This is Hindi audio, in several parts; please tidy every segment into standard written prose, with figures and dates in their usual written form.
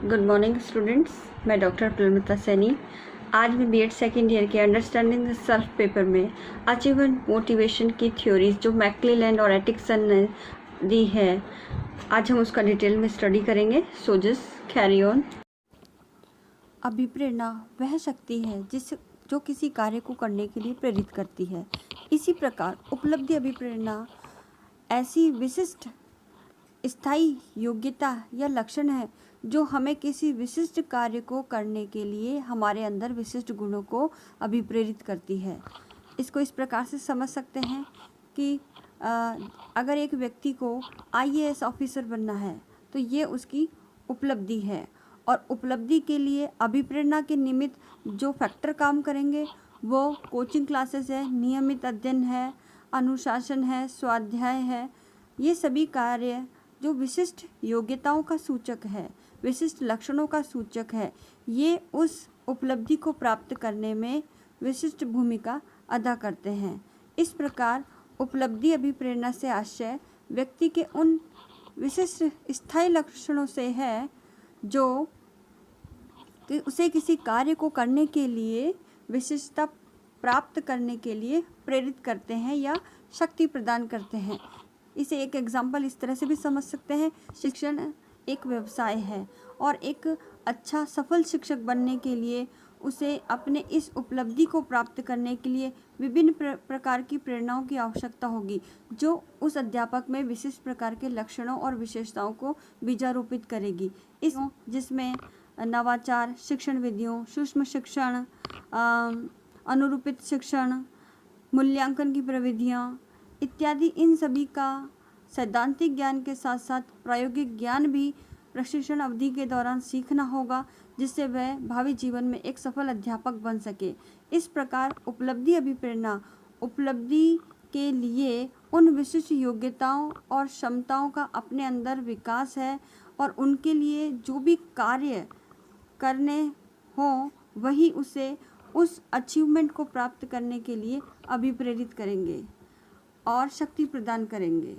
गुड मॉर्निंग स्टूडेंट्स, मैं डॉक्टर प्रमिता सैनी। आज मैं बीएड सेकेंड ईयर के अंडरस्टैंडिंग द सेल्फ पेपर में अचीवमेंट मोटिवेशन की थ्योरीज जो मैक्लेलैंड और एटिक्सन ने दी है, आज हम उसका डिटेल में स्टडी करेंगे। So just carry on. अभिप्रेरणा वह शक्ति है जो किसी कार्य को करने के लिए प्रेरित करती है। इसी प्रकार उपलब्धि अभिप्रेरणा ऐसी विशिष्ट स्थायी योग्यता या लक्षण है जो हमें किसी विशिष्ट कार्य को करने के लिए हमारे अंदर विशिष्ट गुणों को अभिप्रेरित करती है। इसको इस प्रकार से समझ सकते हैं कि अगर एक व्यक्ति को आईएएस ऑफिसर बनना है तो ये उसकी उपलब्धि है, और उपलब्धि के लिए अभिप्रेरणा के निमित्त जो फैक्टर काम करेंगे वो कोचिंग क्लासेस है, नियमित अध्ययन है, अनुशासन है, स्वाध्याय है। ये सभी कार्य जो विशिष्ट योग्यताओं का सूचक है, विशिष्ट लक्षणों का सूचक है, ये उस उपलब्धि को प्राप्त करने में विशिष्ट भूमिका अदा करते हैं। इस प्रकार उपलब्धि अभिप्रेरणा से आशय व्यक्ति के उन विशिष्ट स्थायी लक्षणों से है जो कि उसे किसी कार्य को करने के लिए विशिष्टता प्राप्त करने के लिए प्रेरित करते हैं या शक्ति प्रदान करते हैं। इसे एक एग्जाम्पल इस तरह से भी समझ सकते हैं, शिक्षण एक व्यवसाय है और एक अच्छा सफल शिक्षक बनने के लिए उसे अपने इस उपलब्धि को प्राप्त करने के लिए विभिन्न प्रकार की प्रेरणाओं की आवश्यकता होगी जो उस अध्यापक में विशिष्ट प्रकार के लक्षणों और विशेषताओं को बीजारोपित करेगी। जिसमें नवाचार, शिक्षण विधियों, सूक्ष्म शिक्षण, अनुरूपित शिक्षण, मूल्यांकन की प्रविधियाँ इत्यादि, इन सभी का सैद्धांतिक ज्ञान के साथ साथ प्रायोगिक ज्ञान भी प्रशिक्षण अवधि के दौरान सीखना होगा, जिससे वह भावी जीवन में एक सफल अध्यापक बन सके। इस प्रकार उपलब्धि अभिप्रेरणा उपलब्धि के लिए उन विशिष्ट योग्यताओं और क्षमताओं का अपने अंदर विकास है, और उनके लिए जो भी कार्य करने हों वही उसे उस अचीवमेंट को प्राप्त करने के लिए अभिप्रेरित करेंगे और शक्ति प्रदान करेंगे।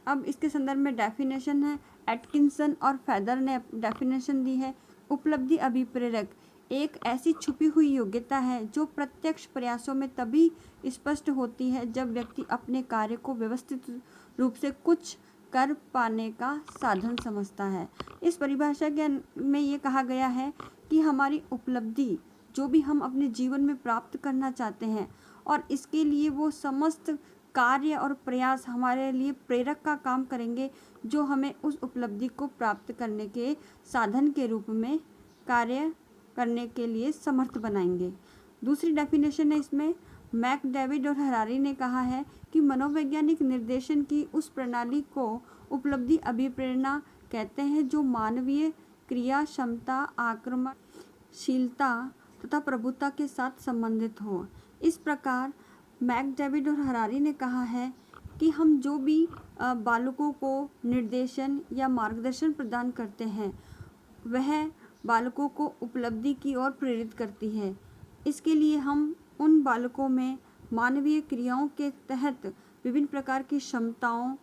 अब इसके संदर्भ में डेफिनेशन है, एटकिंसन और फेदर ने डेफिनेशन दी है। उपलब्धि अभिप्रेरक एक ऐसी छुपी हुई योग्यता है जो प्रत्यक्ष प्रयासों में तभी स्पष्ट होती है जब व्यक्ति अपने कार्य को व्यवस्थित रूप से कुछ कर पाने का साधन समझता है। इस परिभाषा के में ये कहा गया है कि हमारी उपलब्धि जो भी हम अपने जीवन में प्राप्त करना चाहते हैं, और इसके लिए वो समस्त कार्य और प्रयास हमारे लिए प्रेरक का काम करेंगे जो हमें उस उपलब्धि को प्राप्त करने के साधन के रूप में कार्य करने के लिए समर्थ बनाएंगे। दूसरी डेफिनेशन है इसमें, मैक डेविड और हरारी ने कहा है कि मनोवैज्ञानिक निर्देशन की उस प्रणाली को उपलब्धि अभिप्रेरणा कहते हैं जो मानवीय क्रिया क्षमता, आक्रामकशीलता तथा प्रभुता के साथ संबंधित हो। इस प्रकार मैक डेविड और हरारी ने कहा है कि हम जो भी बालकों को निर्देशन या मार्गदर्शन प्रदान करते हैं वह बालकों को उपलब्धि की ओर प्रेरित करती है। इसके लिए हम उन बालकों में मानवीय क्रियाओं के तहत विभिन्न प्रकार की क्षमताओं,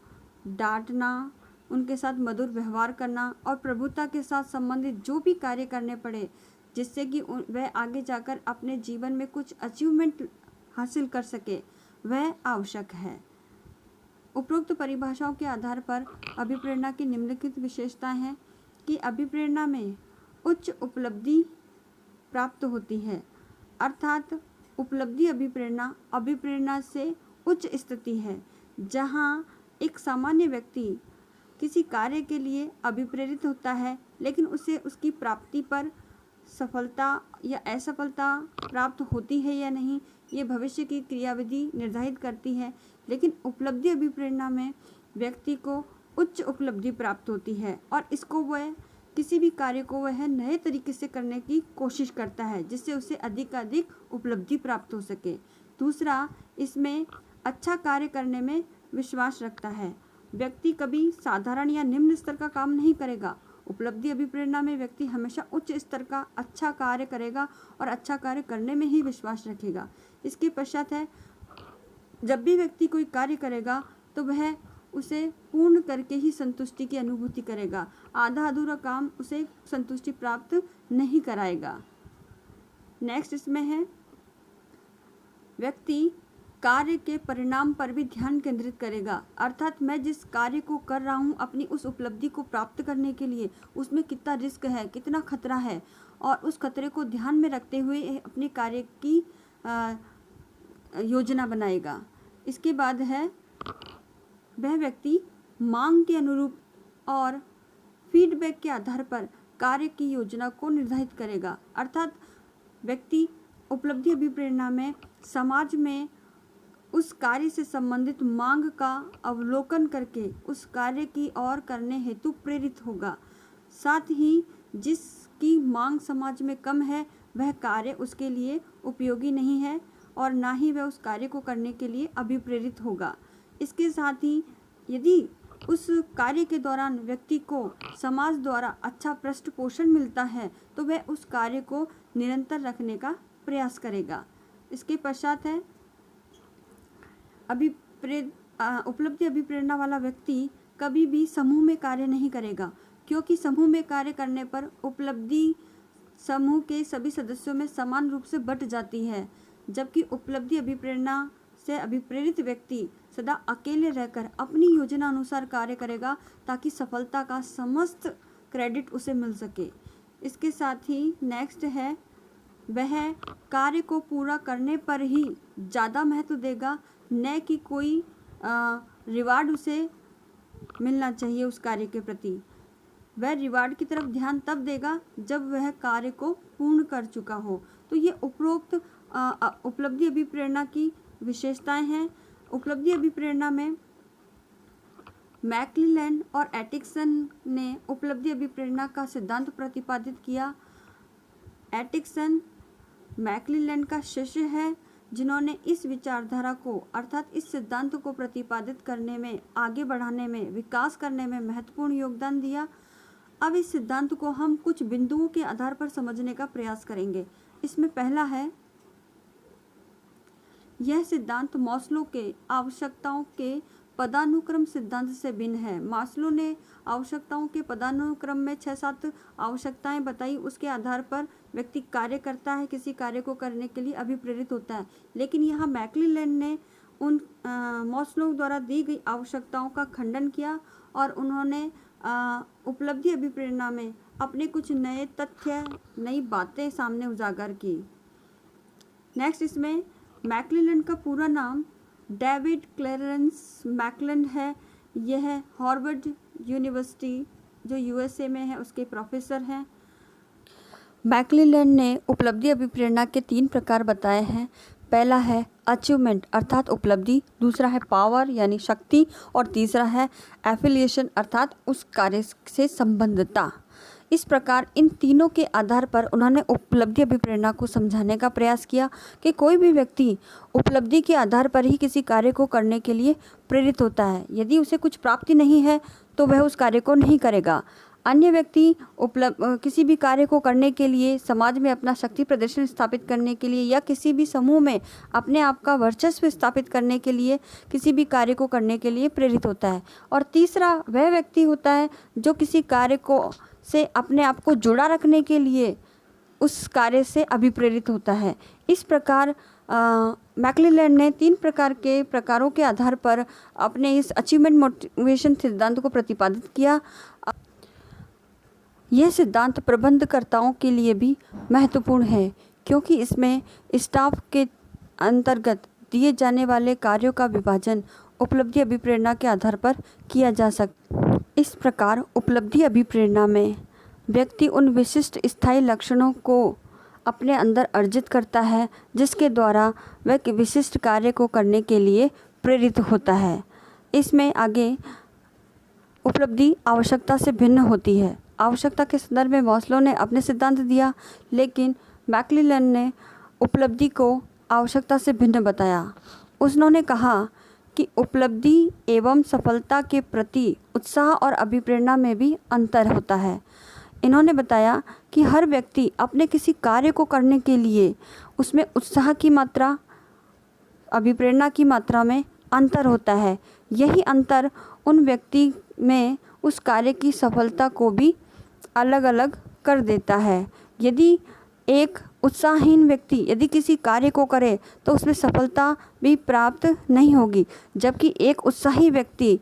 डांटना, उनके साथ मधुर व्यवहार करना और प्रभुता के साथ संबंधित जो भी कार्य करने पड़े जिससे कि वह आगे जाकर अपने जीवन में कुछ अचीवमेंट हासिल कर सके, वह आवश्यक है। उपरोक्त परिभाषाओं के आधार पर अभिप्रेरणा की निम्नलिखित विशेषताएं हैं कि अभिप्रेरणा में उच्च उपलब्धि प्राप्त होती है, अर्थात उपलब्धि अभिप्रेरणा से उच्च स्थिति है, जहां एक सामान्य व्यक्ति किसी कार्य के लिए अभिप्रेरित होता है लेकिन उसे उसकी प्राप्ति पर सफलता या असफलता प्राप्त होती है या नहीं, ये भविष्य की क्रियाविधि निर्धारित करती है। लेकिन उपलब्धि अभिप्रेरणा में व्यक्ति को उच्च उपलब्धि प्राप्त होती है और इसको वह किसी भी कार्य को वह नए तरीके से करने की कोशिश करता है जिससे उसे अधिक उपलब्धि प्राप्त हो सके। दूसरा, इसमें अच्छा कार्य करने में विश्वास रखता है। व्यक्ति कभी साधारण या निम्न स्तर का काम नहीं करेगा। उपलब्धि अभिप्रेरणा में व्यक्ति हमेशा उच्च स्तर का अच्छा कार्य करेगा और अच्छा कार्य करने में ही विश्वास रखेगा। इसके पश्चात है, जब भी व्यक्ति कोई कार्य करेगा तो वह उसे पूर्ण करके ही संतुष्टि की अनुभूति करेगा। आधा अधूरा काम उसे संतुष्टि प्राप्त नहीं कराएगा। नेक्स्ट इसमें है, व्यक्ति कार्य के परिणाम पर भी ध्यान केंद्रित करेगा, अर्थात मैं जिस कार्य को कर रहा हूँ अपनी उस उपलब्धि को प्राप्त करने के लिए उसमें कितना रिस्क है, कितना खतरा है, और उस खतरे को ध्यान में रखते हुए अपने कार्य की योजना बनाएगा। इसके बाद है, वह व्यक्ति मांग के अनुरूप और फीडबैक के आधार पर कार्य की योजना को निर्धारित करेगा, अर्थात व्यक्ति उपलब्धि अभिप्रेरणा में समाज में उस कार्य से संबंधित मांग का अवलोकन करके उस कार्य की ओर करने हेतु प्रेरित होगा। साथ ही जिसकी मांग समाज में कम है वह कार्य उसके लिए उपयोगी नहीं है और ना ही वह उस कार्य को करने के लिए अभिप्रेरित होगा। इसके साथ ही यदि उस कार्य के दौरान व्यक्ति को समाज द्वारा अच्छा पृष्ठपोषण मिलता है तो वह उस कार्य को निरंतर रखने का प्रयास करेगा। इसके पश्चात है, उपलब्धि अभिप्रेरणा वाला व्यक्ति कभी भी समूह में कार्य नहीं करेगा, क्योंकि समूह में कार्य करने पर उपलब्धि समूह के सभी सदस्यों में समान रूप से बंट जाती है, जबकि उपलब्धि अभिप्रेरणा से अभिप्रेरित व्यक्ति सदा अकेले रहकर अपनी योजना अनुसार कार्य करेगा ताकि सफलता का समस्त क्रेडिट उसे मिल सके। इसके साथ ही नेक्स्ट है, वह कार्य को पूरा करने पर ही ज़्यादा महत्व देगा, न कि कोई रिवार्ड उसे मिलना चाहिए उस कार्य के प्रति। वह रिवार्ड की तरफ ध्यान तब देगा जब वह कार्य को पूर्ण कर चुका हो। तो ये उपरोक्त उपलब्धि अभिप्रेरणा की विशेषताएं हैं। उपलब्धि अभिप्रेरणा में मैक्लेलैंड और एटिक्सन ने उपलब्धि अभिप्रेरणा का सिद्धांत प्रतिपादित किया। एटिक्सन मैक्लेलैंड का शिष्य है जिन्होंने इस विचारधारा को अर्थात इस सिद्धांत को प्रतिपादित करने में, आगे बढ़ाने में, विकास करने में महत्वपूर्ण योगदान दिया। अब इस सिद्धांत को हम कुछ बिंदुओं के आधार पर समझने का प्रयास करेंगे। इसमें पहला है, यह सिद्धांत मास्लो के आवश्यकताओं के पदानुक्रम सिद्धांत से भिन्न है। मास्लो ने आवश्यकताओं के पदानुक्रम में 6-7 आवश्यकताएं बताई, उसके आधार पर व्यक्ति कार्य करता है, किसी कार्य को करने के लिए अभिप्रेरित होता है। लेकिन यहाँ मैक्लेलैंड ने उन मास्लो द्वारा दी गई आवश्यकताओं का खंडन किया और उन्होंने उपलब्धि अभिप्रेरणा में अपने कुछ नए तथ्य, नई बातें सामने उजागर की। नेक्स्ट इसमें मैक्लेलैंड का पूरा नाम डेविड क्लेरेंस मैक्लेलैंड है। यह हार्वर्ड यूनिवर्सिटी जो यूएसए में है उसके प्रोफेसर हैं। मैक्लेलैंड ने उपलब्धि अभिप्रेरणा के 3 प्रकार बताए हैं। पहला है अचीवमेंट अर्थात उपलब्धि, दूसरा है पावर यानी शक्ति और तीसरा है एफिलिएशन अर्थात उस कार्य से संबद्धता। इस प्रकार इन तीनों के आधार पर उन्होंने उपलब्धि अभिप्रेरणा को समझाने का प्रयास किया कि कोई भी व्यक्ति उपलब्धि के आधार पर ही किसी कार्य को करने के लिए प्रेरित होता है। यदि उसे कुछ प्राप्ति नहीं है तो वह उस कार्य को नहीं करेगा। अन्य व्यक्ति किसी भी कार्य को करने के लिए, समाज में अपना शक्ति प्रदर्शन स्थापित करने के लिए या किसी भी समूह में अपने आप का वर्चस्व स्थापित करने के लिए किसी भी कार्य को करने के लिए प्रेरित होता है। और तीसरा वह व्यक्ति होता है जो किसी कार्य को से अपने आप को जुड़ा रखने के लिए उस कार्य से अभिप्रेरित होता है। इस प्रकार मैक्लेलैंड ने 3 प्रकारों के आधार पर अपने इस अचीवमेंट मोटिवेशन सिद्धांत को प्रतिपादित किया। यह सिद्धांत प्रबंधकर्ताओं के लिए भी महत्वपूर्ण है क्योंकि इसमें स्टाफ के अंतर्गत दिए जाने वाले कार्यों का विभाजन उपलब्धि अभिप्रेरणा के आधार पर किया जा सकता है। इस प्रकार उपलब्धि अभिप्रेरणा में व्यक्ति उन विशिष्ट स्थायी लक्षणों को अपने अंदर अर्जित करता है जिसके द्वारा वह विशिष्ट कार्य को करने के लिए प्रेरित होता है। इसमें आगे उपलब्धि आवश्यकता से भिन्न होती है। आवश्यकता के संदर्भ में मास्लो ने अपने सिद्धांत दिया, लेकिन मैक्लेलैंड ने उपलब्धि को आवश्यकता से भिन्न बताया। उन्होंने कहा कि उपलब्धि एवं सफलता के प्रति उत्साह और अभिप्रेरणा में भी अंतर होता है। इन्होंने बताया कि हर व्यक्ति अपने किसी कार्य को करने के लिए उसमें उत्साह की मात्रा, अभिप्रेरणा की मात्रा में अंतर होता है। यही अंतर उन व्यक्ति में उस कार्य की सफलता को भी अलग अलग कर देता है। यदि एक उत्साहहीन व्यक्ति यदि किसी कार्य को करे तो उसमें सफलता भी प्राप्त नहीं होगी, जबकि एक उत्साही व्यक्ति,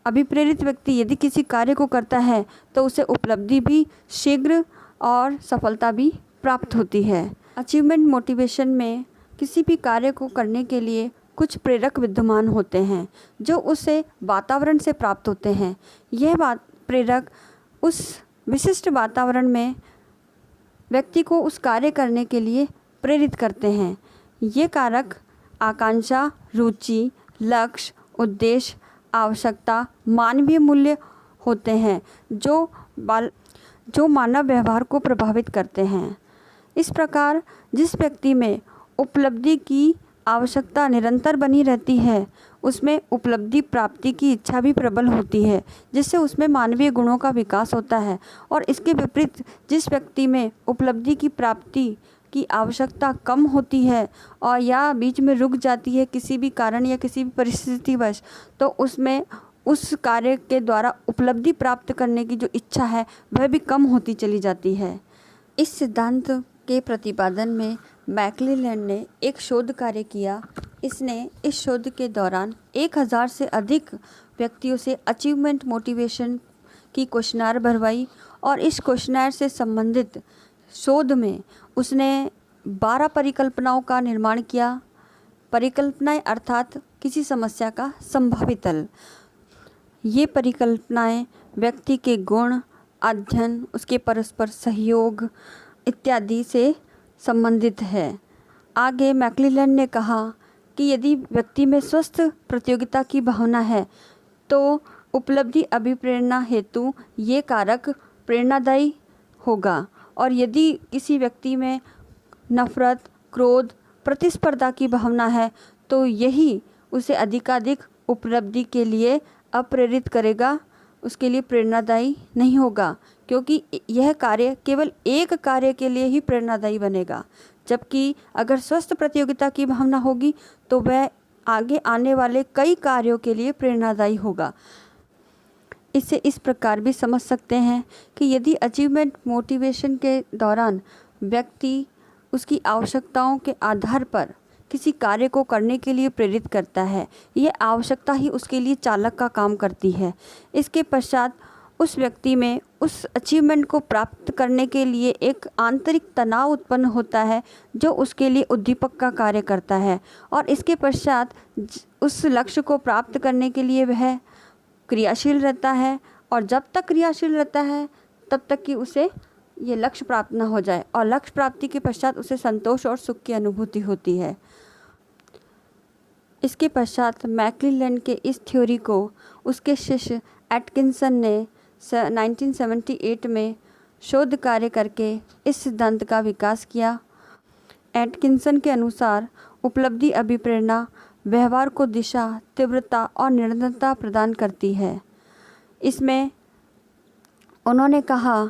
अभिप्रेरित व्यक्ति यदि किसी कार्य को करता है तो उसे उपलब्धि भी शीघ्र और सफलता भी प्राप्त होती है। अचीवमेंट मोटिवेशन में किसी भी कार्य को करने के लिए कुछ प्रेरक विद्यमान होते हैं जो उसे वातावरण से प्राप्त होते हैं। यह प्रेरक उस विशिष्ट वातावरण में व्यक्ति को उस कार्य करने के लिए प्रेरित करते हैं। ये कारक आकांक्षा, रुचि, लक्ष्य, उद्देश्य, आवश्यकता, मानवीय मूल्य होते हैं जो मानव व्यवहार को प्रभावित करते हैं। इस प्रकार जिस व्यक्ति में उपलब्धि की आवश्यकता निरंतर बनी रहती है उसमें उपलब्धि प्राप्ति की इच्छा भी प्रबल होती है, जिससे उसमें मानवीय गुणों का विकास होता है। और इसके विपरीत जिस व्यक्ति में उपलब्धि की प्राप्ति की आवश्यकता कम होती है और या बीच में रुक जाती है किसी भी कारण या किसी भी परिस्थितिवश, तो उसमें उस कार्य के द्वारा उपलब्धि प्राप्त करने की जो इच्छा है वह भी कम होती चली जाती है। इस सिद्धांत के प्रतिपादन में मैक्लेलैंड ने एक शोध कार्य किया। इसने इस शोध के दौरान 1000 से अधिक व्यक्तियों से अचीवमेंट मोटिवेशन की क्वेश्चनर भरवाई और इस क्वेश्चनर से संबंधित शोध में उसने 12 परिकल्पनाओं का निर्माण किया। परिकल्पनाएं अर्थात किसी समस्या का संभावित हल। ये परिकल्पनाएं व्यक्ति के गुण, अध्ययन, उसके परस्पर सहयोग इत्यादि से संबंधित है। आगे मैक्लेलैंड ने कहा कि यदि व्यक्ति में स्वस्थ प्रतियोगिता की भावना है तो उपलब्धि अभिप्रेरणा हेतु ये कारक प्रेरणादायी होगा, और यदि किसी व्यक्ति में नफरत, क्रोध, प्रतिस्पर्धा की भावना है तो यही उसे अधिकाधिक उपलब्धि के लिए अप्रेरित करेगा, उसके लिए प्रेरणादायी नहीं होगा, क्योंकि यह कार्य केवल एक कार्य के लिए ही प्रेरणादायी बनेगा। जबकि अगर स्वस्थ प्रतियोगिता की भावना होगी तो वह आगे आने वाले कई कार्यों के लिए प्रेरणादायी होगा। इसे इस प्रकार भी समझ सकते हैं कि यदि अचीवमेंट मोटिवेशन के दौरान व्यक्ति उसकी आवश्यकताओं के आधार पर किसी कार्य को करने के लिए प्रेरित करता है, यह आवश्यकता ही उसके लिए चालक का काम करती है। इसके पश्चात उस व्यक्ति में उस अचीवमेंट को प्राप्त करने के लिए एक आंतरिक तनाव उत्पन्न होता है जो उसके लिए उद्दीपक का कार्य करता है, और इसके पश्चात उस लक्ष्य को प्राप्त करने के लिए वह क्रियाशील रहता है, और जब तक क्रियाशील रहता है तब तक कि उसे ये लक्ष्य प्राप्त न हो जाए, और लक्ष्य प्राप्ति के पश्चात उसे संतोष और सुख की अनुभूति होती है। इसके पश्चात मैक्लेलैंड के इस थ्योरी को उसके शिष्य एटकिंसन ने 1978 में शोध कार्य करके इस सिद्धांत का विकास किया। एटकिंसन के अनुसार उपलब्धि अभिप्रेरणा व्यवहार को दिशा, तीव्रता और निरंतरता प्रदान करती है। इसमें उन्होंने कहा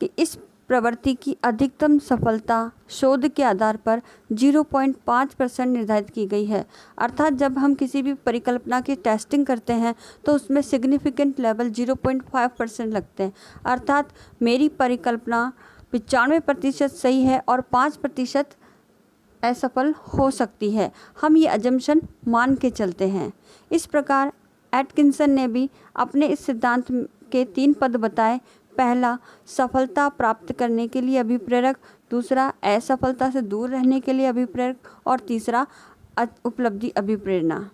कि इस प्रवृत्ति की अधिकतम सफलता शोध के आधार पर 0.5% निर्धारित की गई है। अर्थात जब हम किसी भी परिकल्पना की टेस्टिंग करते हैं तो उसमें सिग्निफिकेंट लेवल 0.5% लगते हैं। अर्थात मेरी परिकल्पना 95% सही है और 5% असफल हो सकती है। हम ये अजम्पशन मान के चलते हैं। इस प्रकार एटकिंसन ने भी अपने इस सिद्धांत के 3 पद बताए। पहला, सफलता प्राप्त करने के लिए अभिप्रेरक, दूसरा असफलता से दूर रहने के लिए अभिप्रेरक, और तीसरा उपलब्धि अभिप्रेरणा।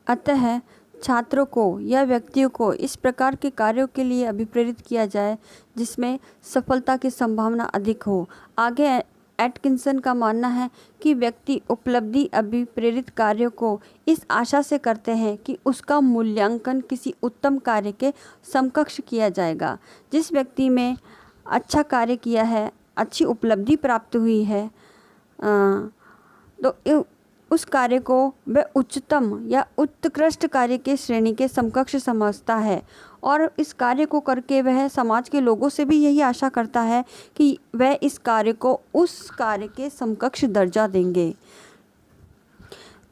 अतः छात्रों को या व्यक्तियों को इस प्रकार के कार्यों के लिए अभिप्रेरित किया जाए जिसमें सफलता की संभावना अधिक हो। आगे एटकिंसन का मानना है कि व्यक्ति उपलब्धि अभिप्रेरित कार्यों को इस आशा से करते हैं कि उसका मूल्यांकन किसी उत्तम कार्य के समकक्ष किया जाएगा। जिस व्यक्ति में अच्छा कार्य किया है, अच्छी उपलब्धि प्राप्त हुई है, तो उस कार्य को वह उच्चतम या उत्कृष्ट कार्य के श्रेणी के समकक्ष समझता है, और इस कार्य को करके वह समाज के लोगों से भी यही आशा करता है कि वह इस कार्य को उस कार्य के समकक्ष दर्जा देंगे।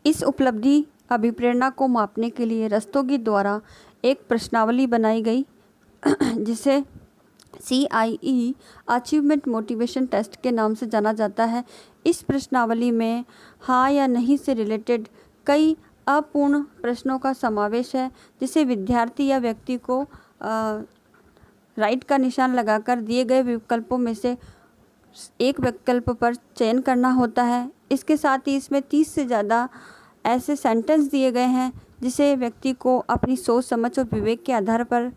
इस उपलब्धि अभिप्रेरणा को मापने के लिए रस्तोगी द्वारा एक प्रश्नावली बनाई गई जिसे CIE अचीवमेंट मोटिवेशन टेस्ट के नाम से जाना जाता है। इस प्रश्नावली में हाँ या नहीं से रिलेटेड कई अपूर्ण प्रश्नों का समावेश है, जिसे विद्यार्थी या व्यक्ति को राइट का निशान लगाकर दिए गए विकल्पों में से एक विकल्प पर चयन करना होता है। इसके साथ ही इसमें 30 से ज़्यादा ऐसे सेंटेंस दिए गए हैं जिसे व्यक्ति को अपनी सोच समझ और विवेक के आधार पर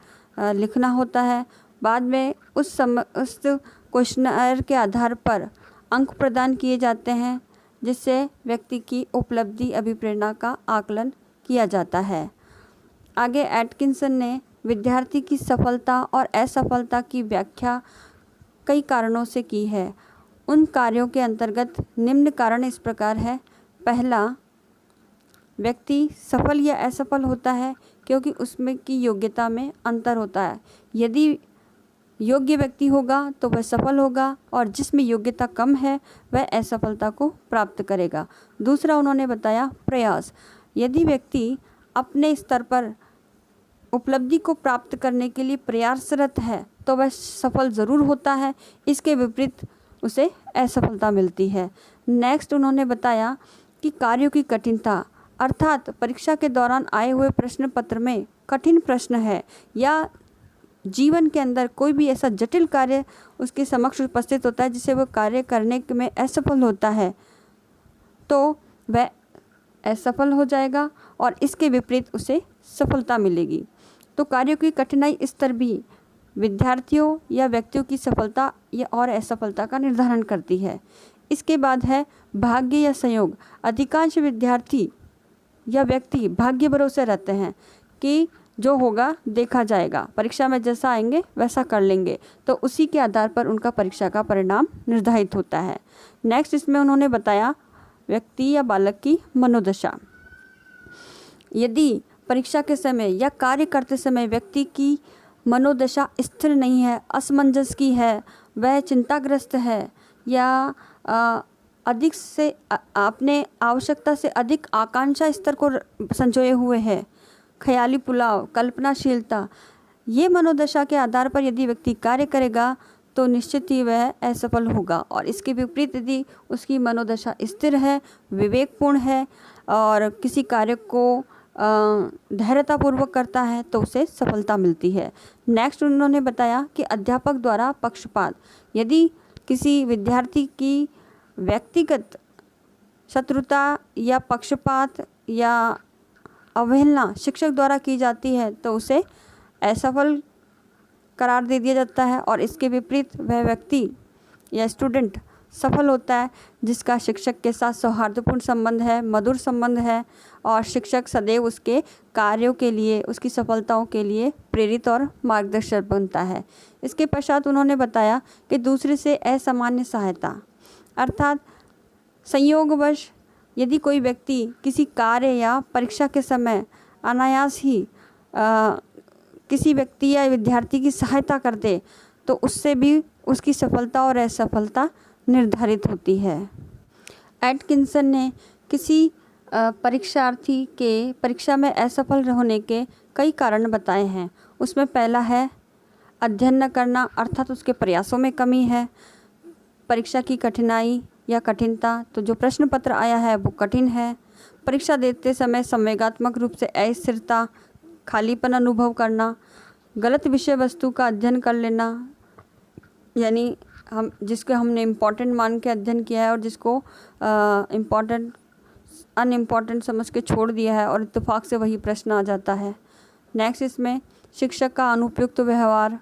लिखना होता है। बाद में उस क्वेश्चनर के आधार पर अंक प्रदान किए जाते हैं, जिससे व्यक्ति की उपलब्धि अभिप्रेरणा का आकलन किया जाता है। आगे एटकिंसन ने विद्यार्थी की सफलता और असफलता की व्याख्या कई कारणों से की है। उन कार्यों के अंतर्गत निम्न कारण इस प्रकार है। पहला, व्यक्ति सफल या असफल होता है क्योंकि उसमें की योग्यता में अंतर होता है। यदि योग्य व्यक्ति होगा तो वह सफल होगा और जिसमें योग्यता कम है वह असफलता को प्राप्त करेगा। दूसरा उन्होंने बताया प्रयास। यदि व्यक्ति अपने स्तर पर उपलब्धि को प्राप्त करने के लिए प्रयासरत है तो वह सफल ज़रूर होता है, इसके विपरीत उसे असफलता मिलती है। नेक्स्ट उन्होंने बताया कि कार्यों की कठिनता, अर्थात परीक्षा के दौरान आए हुए प्रश्न पत्र में कठिन प्रश्न है या जीवन के अंदर कोई भी ऐसा जटिल कार्य उसके समक्ष उपस्थित होता है जिसे वह कार्य करने में असफल होता है, तो वह असफल हो जाएगा और इसके विपरीत उसे सफलता मिलेगी। तो कार्यों की कठिनाई स्तर भी विद्यार्थियों या व्यक्तियों की सफलता या और असफलता का निर्धारण करती है। इसके बाद है भाग्य या संयोग। अधिकांश विद्यार्थी या व्यक्ति भाग्य भरोसे रहते हैं कि जो होगा देखा जाएगा, परीक्षा में जैसा आएंगे वैसा कर लेंगे, तो उसी के आधार पर उनका परीक्षा का परिणाम निर्धारित होता है। नेक्स्ट इसमें उन्होंने बताया व्यक्ति या बालक की मनोदशा। यदि परीक्षा के समय या कार्य करते समय व्यक्ति की मनोदशा स्थिर नहीं है, असमंजस की है, वह चिंताग्रस्त है या अधिक से अपने आवश्यकता से अधिक आकांक्षा स्तर को संजोए हुए है, ख्याली पुलाव, कल्पनाशीलता, ये मनोदशा के आधार पर यदि व्यक्ति कार्य करेगा तो निश्चित ही वह असफल होगा। और इसके विपरीत यदि उसकी मनोदशा स्थिर है, विवेकपूर्ण है और किसी कार्य को धैर्यतापूर्वक करता है तो उसे सफलता मिलती है। नेक्स्ट उन्होंने बताया कि अध्यापक द्वारा पक्षपात। यदि किसी विद्यार्थी की व्यक्तिगत शत्रुता या पक्षपात या अवहेलना शिक्षक द्वारा की जाती है तो उसे असफल करार दे दिया जाता है और इसके विपरीत वह व्यक्ति या स्टूडेंट सफल होता है जिसका शिक्षक के साथ सौहार्दपूर्ण संबंध है, मधुर संबंध है और शिक्षक सदैव उसके कार्यों के लिए, उसकी सफलताओं के लिए प्रेरित और मार्गदर्शक बनता है। इसके पश्चात उन्होंने बताया कि दूसरे से असामान्य सहायता, अर्थात संयोगवश यदि कोई व्यक्ति किसी कार्य या परीक्षा के समय अनायास ही किसी व्यक्ति या विद्यार्थी की सहायता कर दे तो उससे भी उसकी सफलता और असफलता निर्धारित होती है। एटकिंसन ने किसी परीक्षार्थी के परीक्षा में असफल होने के कई कारण बताए हैं। उसमें पहला है अध्ययन न करना, अर्थात उसके प्रयासों में कमी है। परीक्षा की कठिनाई या कठिनता, तो जो प्रश्न पत्र आया है वो कठिन है। परीक्षा देते समय संवेगात्मक रूप से अस्थिरता, खालीपन अनुभव करना, गलत विषय वस्तु का अध्ययन कर लेना, यानी हम जिसको हमने इम्पॉर्टेंट मान के अध्ययन किया है और जिसको इम्पॉर्टेंट अनइम्पॉर्टेंट समझ के छोड़ दिया है और इत्तेफाक से वही प्रश्न आ जाता है। नेक्स्ट इसमें शिक्षक का अनुपयुक्त व्यवहार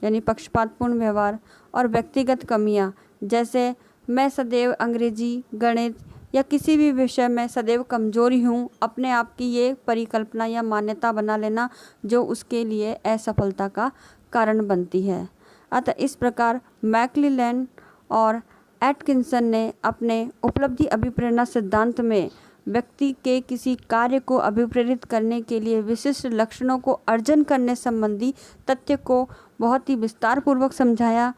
यानी पक्षपातपूर्ण व्यवहार और व्यक्तिगत कमियां, जैसे मैं सदैव अंग्रेजी, गणित या किसी भी विषय में सदैव कमज़ोर ही हूँ, अपने आप की ये परिकल्पना या मान्यता बना लेना जो उसके लिए असफलता का कारण बनती है। अतः इस प्रकार मैक्लेलैंड और एटकिंसन ने अपने उपलब्धि अभिप्रेरणा सिद्धांत में व्यक्ति के किसी कार्य को अभिप्रेरित करने के लिए विशिष्ट लक्षणों को अर्जन करने संबंधी तथ्य को बहुत ही विस्तारपूर्वक समझाया।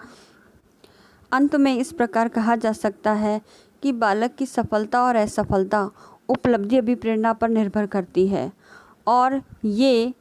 अंत में इस प्रकार कहा जा सकता है कि बालक की सफलता और असफलता उपलब्धि अभिप्रेरणा पर निर्भर करती है और ये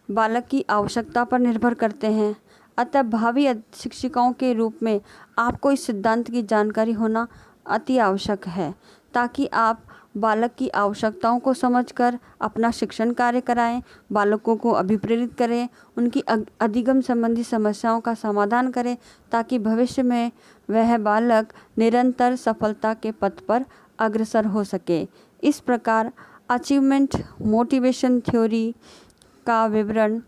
बालक की आवश्यकता पर निर्भर करते हैं। अतः भावी शिक्षिकाओं के रूप में आपको इस सिद्धांत की जानकारी होना अति आवश्यक है, ताकि आप बालक की आवश्यकताओं को समझकर अपना शिक्षण कार्य कराएं, बालकों को अभिप्रेरित करें, उनकी अधिगम संबंधी समस्याओं का समाधान करें, ताकि भविष्य में वह बालक निरंतर सफलता के पथ पर अग्रसर हो सके। इस प्रकार अचीवमेंट मोटिवेशन थ्योरी का विवरण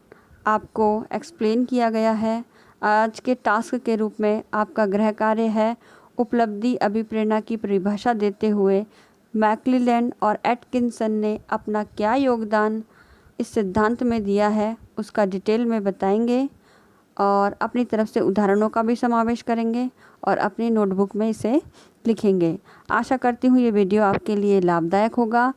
आपको एक्सप्लेन किया गया है। आज के टास्क के रूप में आपका गृह कार्य है उपलब्धि अभिप्रेरणा की परिभाषा देते हुए मैक्लेलैंड और एटकिंसन ने अपना क्या योगदान इस सिद्धांत में दिया है उसका डिटेल में बताएंगे और अपनी तरफ से उदाहरणों का भी समावेश करेंगे और अपनी नोटबुक में इसे लिखेंगे। आशा करती हूँ ये वीडियो आपके लिए लाभदायक होगा।